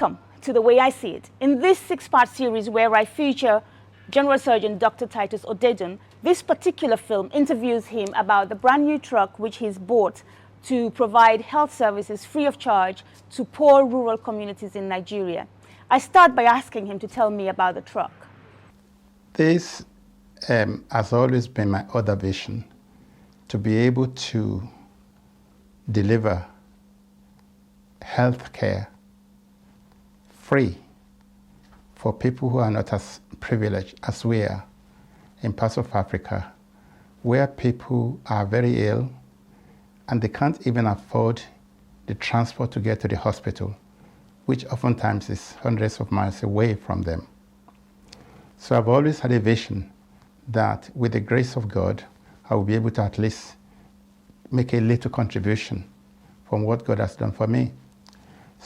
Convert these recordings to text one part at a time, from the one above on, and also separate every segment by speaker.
Speaker 1: Welcome to The Way I See It. In this six-part series where I feature General Surgeon Dr. Titus Odedun, this particular film interviews him about the brand new truck which he's bought to provide health services free of charge to poor rural communities in Nigeria. I start by asking him to tell me about the truck.
Speaker 2: This has always been my other vision, to be able to deliver health care free for people who are not as privileged as we are in parts of Africa, where people are very ill and they can't even afford the transport to get to the hospital, which oftentimes is hundreds of miles away from them. So I've always had a vision that with the grace of God, I will be able to at least make a little contribution from what God has done for me.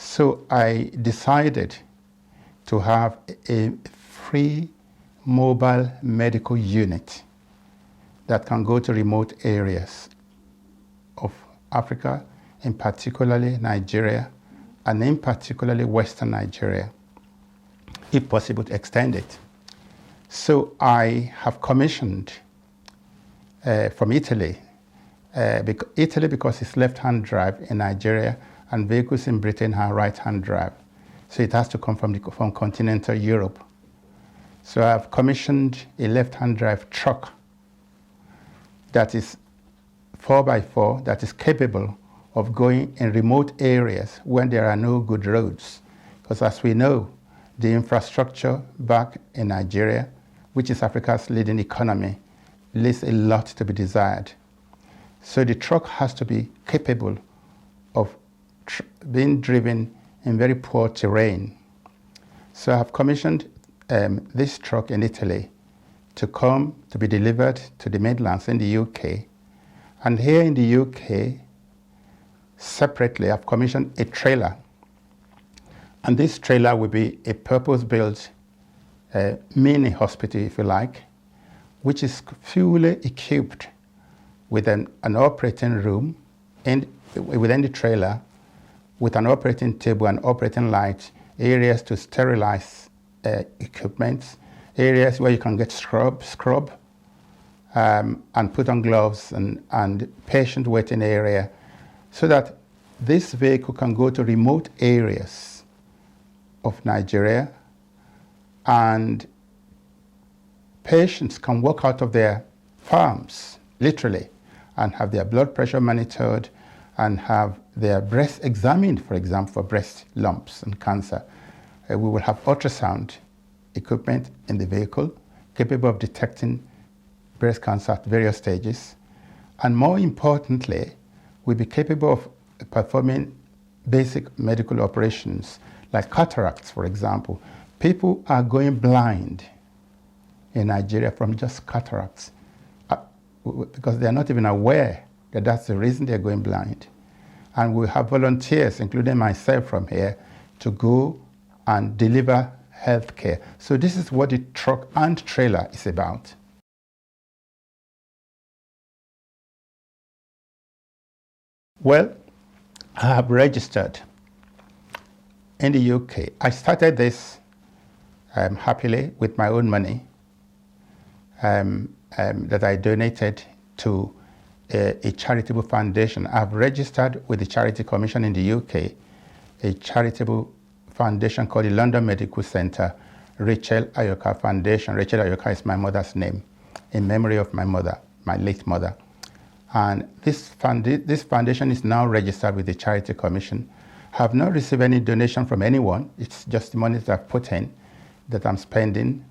Speaker 2: So I decided to have a free mobile medical unit that can go to remote areas of Africa, in particularly Nigeria, and in particularly Western Nigeria, if possible to extend it. So I have commissioned from Italy, because it's left-hand drive in Nigeria, and vehicles in Britain are right-hand drive. So it has to come from continental Europe. So I've commissioned a left-hand drive truck that is 4x4, that is capable of going in remote areas when there are no good roads. Because as we know, the infrastructure back in Nigeria, which is Africa's leading economy, leaves a lot to be desired. So the truck has to be capable of being driven in very poor terrain. So I have commissioned this truck in Italy to come to be delivered to the Midlands in the UK. And here in the UK, separately, I've commissioned a trailer. And this trailer will be a purpose-built mini hospital, if you like, which is fully equipped with an operating room within the trailer, with an operating table and operating lights, areas to sterilize equipment, areas where you can get scrub, and put on gloves, and patient waiting area, so that this vehicle can go to remote areas of Nigeria, and patients can walk out of their farms, literally, and have their blood pressure monitored, and have their breast examined, for example, for breast lumps and cancer. We will have ultrasound equipment in the vehicle capable of detecting breast cancer at various stages. And more importantly, we'll be capable of performing basic medical operations like cataracts, for example. People are going blind in Nigeria from just cataracts because they're not even aware that that's the reason they're going blind. And we have volunteers, including myself from here, to go and deliver health care. So this is what the truck and trailer is about. Well, I have registered in the UK. I started this happily with my own money that I donated to a charitable foundation. I've registered with the Charity Commission in the UK, a charitable foundation called the London Medical Centre, Rachel Ayoka Foundation. Rachel Ayoka is my mother's name, in memory of my mother, my late mother. And this foundation is now registered with the Charity Commission. I have not received any donation from anyone. It's just the money that I've put in that I'm spending.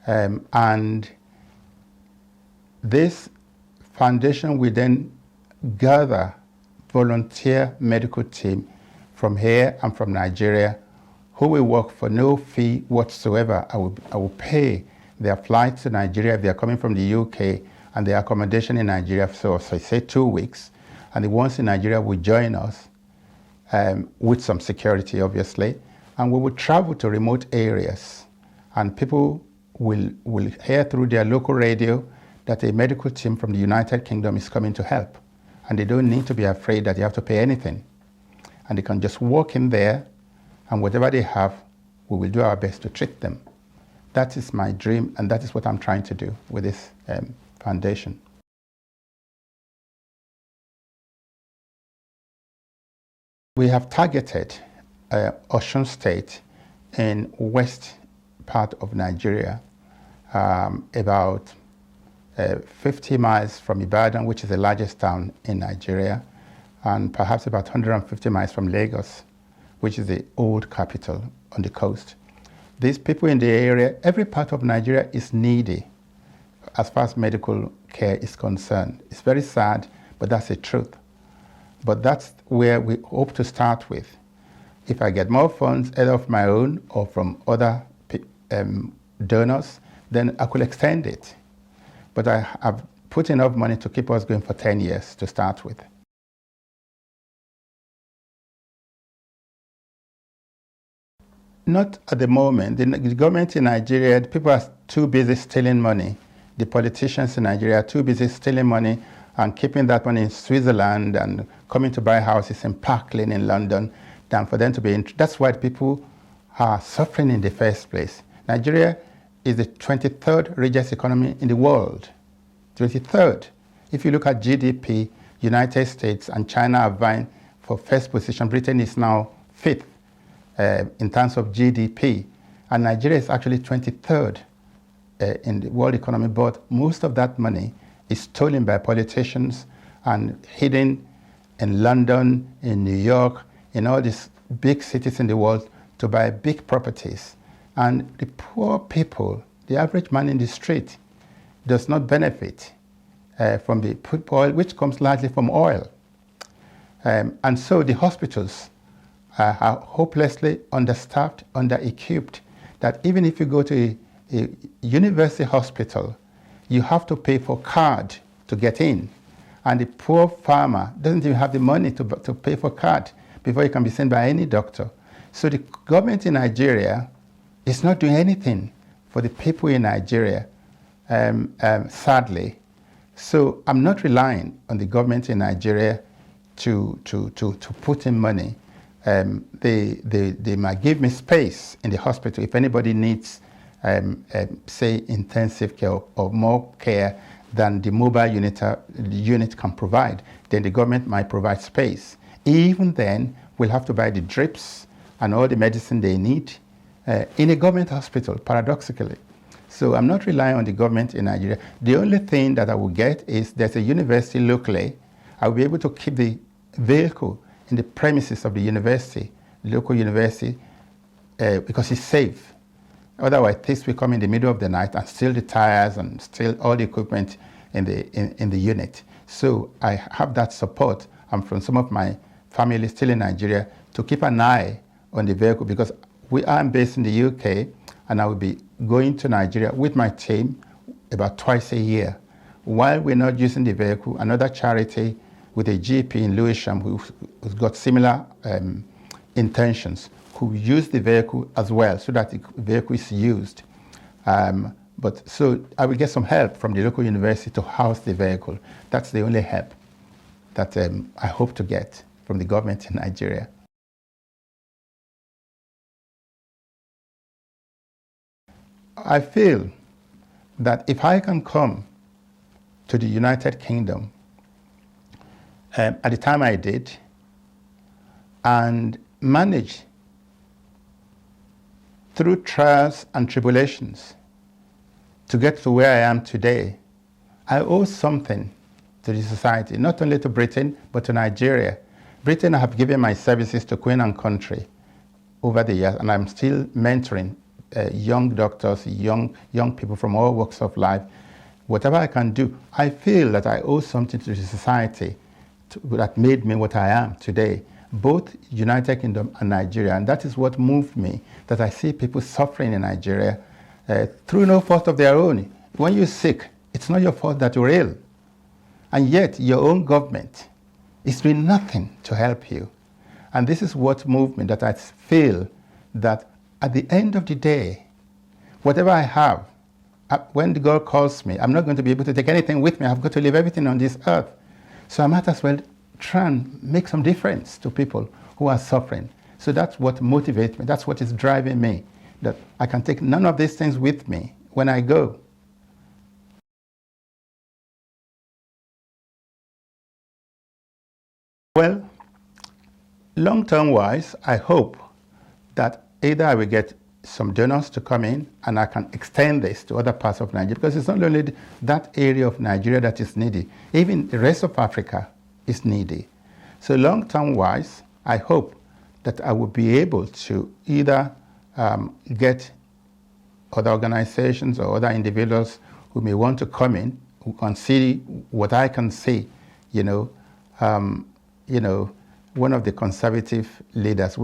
Speaker 2: And this foundation will then gather volunteer medical team from here and from Nigeria who will work for no fee whatsoever. I will pay their flights to Nigeria if they are coming from the UK, and their accommodation in Nigeria, so say 2 weeks. And the ones in Nigeria will join us with some security, obviously, and we will travel to remote areas, and people will hear through their local radio that a medical team from the United Kingdom is coming to help. And they don't need to be afraid that they have to pay anything. And they can just walk in there, and whatever they have, we will do our best to treat them. That is my dream, and that is what I'm trying to do with this foundation. We have targeted Osun State in west part of Nigeria, about 50 miles from Ibadan, which is the largest town in Nigeria, and perhaps about 150 miles from Lagos, which is the old capital on the coast. These people in the area, every part of Nigeria is needy as far as medical care is concerned. It's very sad, but that's the truth. But that's where we hope to start with. If I get more funds, either of my own or from other donors, then I could extend it. But I have put enough money to keep us going for 10 years to start with. Not at the moment. The government in Nigeria, people are too busy stealing money. The politicians in Nigeria are too busy stealing money and keeping that money in Switzerland and coming to buy houses in Park Lane in London than for them to be that's why people are suffering in the first place. Nigeria is the 23rd richest economy in the world. 23rd. If you look at GDP, United States and China are vying for first position. Britain is now 5th. In terms of GDP, and Nigeria is actually 23rd in the world economy, but most of that money is stolen by politicians and hidden in London, in New York, in all these big cities in the world to buy big properties. And the poor people, the average man in the street, does not benefit from the oil, which comes largely from oil. And so the hospitals are hopelessly understaffed, under-equipped, that even if you go to a university hospital, you have to pay for card to get in. And the poor farmer doesn't even have the money to pay for card before he can be seen by any doctor. So the government in Nigeria is not doing anything for the people in Nigeria, sadly. So I'm not relying on the government in Nigeria to put in money. They might give me space in the hospital if anybody needs, say, intensive care or more care than the mobile unit can provide. Then the government might provide space. Even then, we'll have to buy the drips and all the medicine they need in a government hospital, paradoxically. So I'm not relying on the government in Nigeria. The only thing that I will get is there's a university locally. I'll be able to keep the vehicle in the premises of the university, local university, because it's safe. Otherwise, thieves will come in the middle of the night and steal the tires and steal all the equipment in the unit. So I have that support. I'm from some of my family still in Nigeria to keep an eye on the vehicle, because we are based in the UK, and I will be going to Nigeria with my team about twice a year. While we're not using the vehicle, another charity with a GP in Lewisham who's got similar intentions, who use the vehicle as well, so that the vehicle is used. But so I will get some help from the local university to house the vehicle. That's the only help that I hope to get from the government in Nigeria. I feel that if I can come to the United Kingdom at the time I did, and manage through trials and tribulations to get to where I am today, I owe something to the society, not only to Britain, but to Nigeria. Britain, I have given my services to Queen and Country over the years, and I'm still mentoring young doctors, young people from all walks of life. Whatever I can do, I feel that I owe something to the society that made me what I am today, both United Kingdom and Nigeria. And that is what moved me, that I see people suffering in Nigeria through no fault of their own. When you're sick, it's not your fault that you're ill. And yet your own government is doing nothing to help you. And this is what moved me, that I feel that at the end of the day, whatever I have, when the God calls me, I'm not going to be able to take anything with me. I've got to leave everything on this earth. So I might as well try and make some difference to people who are suffering. So that's what motivates me. That's what is driving me, that I can take none of these things with me when I go. Well, long-term wise, I hope that either I will get some donors to come in and I can extend this to other parts of Nigeria, because it's not only that area of Nigeria that is needy, even the rest of Africa is needy. So long-term wise, I hope that I will be able to either get other organizations or other individuals who may want to come in, who can see what I can see. One of the conservative leaders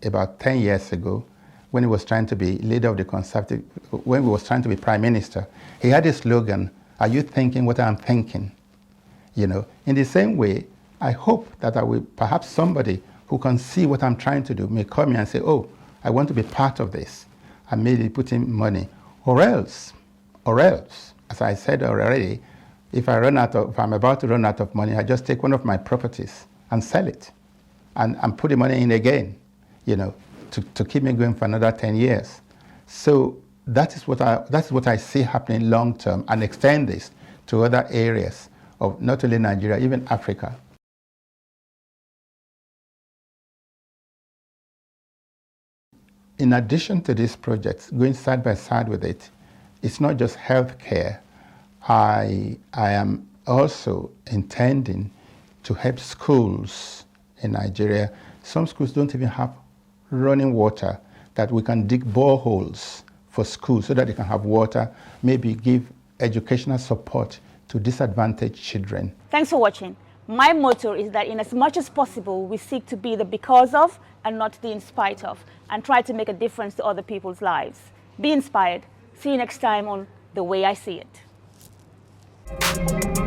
Speaker 2: about 10 years ago, when he was trying to be leader of the conservative, when he was trying to be prime minister, he had a slogan, "Are you thinking what I'm thinking?" In the same way, I hope that I will, perhaps somebody who can see what I'm trying to do may come here and say, "Oh, I want to be part of this," and maybe put in money. Or else, as I said already, if I'm about to run out of money, I just take one of my properties and sell it and put the money in again, to keep me going for another 10 years. So that's what I see happening long term, and extend this to other areas of not only Nigeria, even Africa. In addition to these projects, going side by side with it, it's not just healthcare. I am also intending to help schools in Nigeria. Some schools don't even have running water, that we can dig boreholes for schools so that they can have water, maybe give educational support to disadvantaged children.
Speaker 1: Thanks for watching. My motto is that in as much as possible, we seek to be the because of and not the in spite of, and try to make a difference to other people's lives. Be inspired. See you next time on The Way I See It.